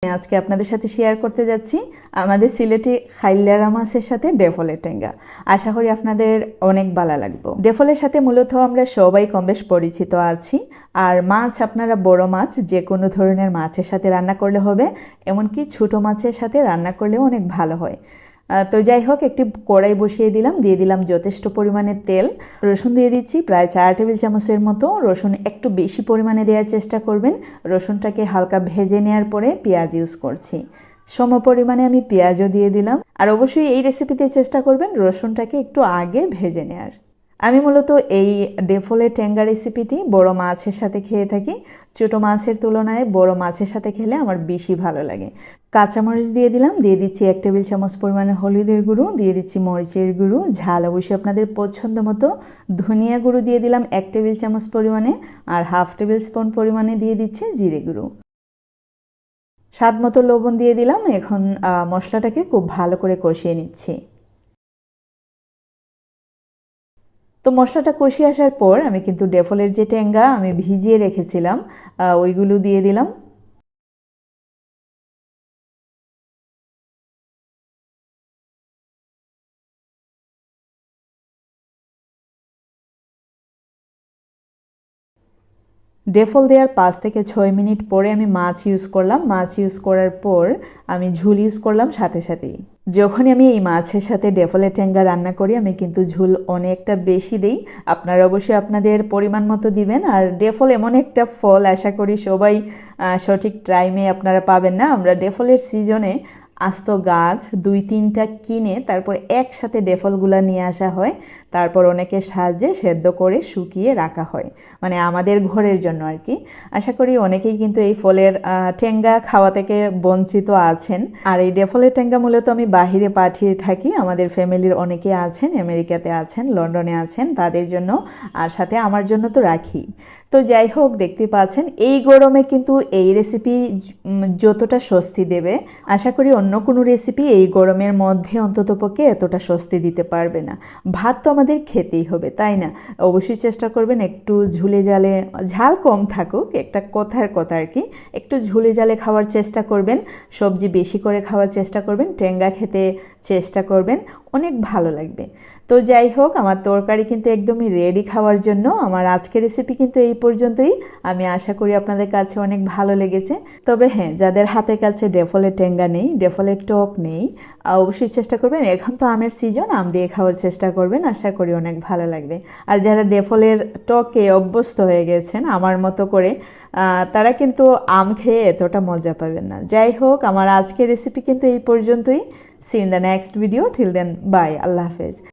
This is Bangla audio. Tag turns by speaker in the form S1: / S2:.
S1: আজকে আপনাদের সাথে শেয়ার করতে যাচ্ছি আমাদের সিলেটি খাইল্লারা মাছের সাথে ডেফলের টেঙ্গা। আশা করি আপনাদের অনেক ভালো লাগবে। ডেফলের সাথে মূলত আমরা সবাই কম বেশ পরিচিত আছি। আর মাছ আপনারা বড় মাছ যে কোনো ধরনের মাছের সাথে রান্না করলে হবে, এমনকি ছোট মাছের সাথে রান্না করলেও অনেক ভালো হয়। তো যাই হোক, একটি কড়াই বসিয়ে দিলাম, দিয়ে দিলাম যথেষ্ট পরিমাণে তেল, রসুন দিয়ে দিচ্ছি প্রায় 4 টেবিল চামচের মতো। রসুন একটু বেশি পরিমাণে দেওয়ার চেষ্টা করবেন। রসুনটাকে হালকা ভেজে নেওয়ার পরে পেঁয়াজ ইউজ করছি, সম পরিমাণে আমি পেঁয়াজও দিয়ে দিলাম। আর অবশ্যই এই রেসিপিতে চেষ্টা করবেন রসুনটাকে একটু আগে ভেজে নেওয়ার। আমি মূলত এই ডেফলের টেঙ্গা রেসিপিটি বড় মাছের সাথে খেয়ে থাকি। ছোটো মাছের তুলনায় বড় মাছের সাথে খেলে আমার বেশি ভালো লাগে। কাঁচামরিচ দিয়ে দিলাম, দিয়ে দিচ্ছি 1 টেবিল চামচ পরিমাণে হলুদের গুঁড়ো, দিয়ে দিচ্ছি মরিচের গুঁড়ো, ঝাল অবশ্যই আপনাদের পছন্দ মতো। ধনিয়া গুঁড়ো দিয়ে দিলাম 1 টেবিল চামচ পরিমাণে, আর হাফ টেবিল স্পুন পরিমাণে দিয়ে দিচ্ছি জিরে গুঁড়ো। স্বাদ মতো লবণ দিয়ে দিলাম। এখন মশলাটাকে খুব ভালো করে কষিয়ে নিচ্ছি। তো মশলাটা কষিয়ে আসার পর আমি কিন্তু ডেফলের যে টেঙ্গা আমি ভিজিয়ে রেখেছিলাম ওইগুলো দিয়ে দিলাম। ডেফল দেওয়ার 5 থেকে 6 মিনিট পরে আমি মাছ ইউজ করলাম। মাছ ইউজ করার পর আমি ঝুল ইউজ করলাম সাথে সাথেই। যখনই আমি এই মাছের সাথে ডেফলের টেঙ্গা রান্না করি আমি কিন্তু ঝুল অনেকটা বেশি দিই। আপনারা অবশ্যই আপনাদের পরিমাণ মতো দিবেন। আর ডেফল এমন একটা ফল, আশা করি সবাই সঠিক টাইমে আপনারা পাবেন না। আমরা ডেফলের সিজনে আস্ত গাছ 2-3টা কিনে তারপর একসাথে ডেফলগুলা নিয়ে আসা হয়, তারপর অনেকের সাহায্যে সেদ্ধ করে শুকিয়ে রাখা হয়, মানে আমাদের ঘরের জন্য আর কি। আশা করি অনেকেই কিন্তু এই ফলের টেঙ্গা খাওয়া থেকে বঞ্চিত আছেন। আর এই ডেফলের টেঙ্গা মূলত আমি বাহিরে পাঠিয়ে থাকি। আমাদের ফ্যামিলির অনেকে আছেন, আমেরিকাতে আছেন, লন্ডনে আছেন, তাদের জন্য, আর সাথে আমার জন্য তো রাখি। তো যাই হোক, দেখতে পাচ্ছেন এই গরমে কিন্তু এই রেসিপি যতটা স্বস্তি দেবে, আশা করি অন্য কোনো রেসিপি এই গরমের মধ্যে অন্ততপক্ষে এতটা স্বস্তি দিতে পারবে না। ভাত তো আমাদের খেতেই হবে, তাই না? অবশ্যই চেষ্টা করবেন একটু ঝুলে জালে, ঝাল কম থাকুক, একটা কথার কথা আর কি, একটু ঝুলে জালে খাওয়ার চেষ্টা করবেন। সবজি বেশি করে খাওয়ার চেষ্টা করবেন, টেঙ্গা খেতে চেষ্টা করবেন, অনেক ভালো লাগবে। তো যাই হোক, আমার তরকারি কিন্তু একদমই রেডি খাওয়ার জন্য। আমার আজকের রেসিপি কিন্তু এই পর্যন্তই। আমি আশা করি আপনাদের কাছে অনেক ভালো লেগেছে। তবে হ্যাঁ, যাদের হাতের কাছে ডেফলের টেঙ্গা নেই, ডেফলের টক নেই, অবশ্যই চেষ্টা করবেন, এখন তো আমের সিজন, আম দিয়ে খাওয়ার চেষ্টা করবেন, আশা করি অনেক ভালো লাগবে। আর যারা ডেফলের টকে অভ্যস্ত হয়ে গেছেন আমার মতো করে, তারা কিন্তু আম খেয়ে এতটা মজা পাবেন না। যাই হোক, আমার আজকের রেসিপি কিন্তু এই পর্যন্তই। See you in the next video. Till then, bye. Allah Hafiz.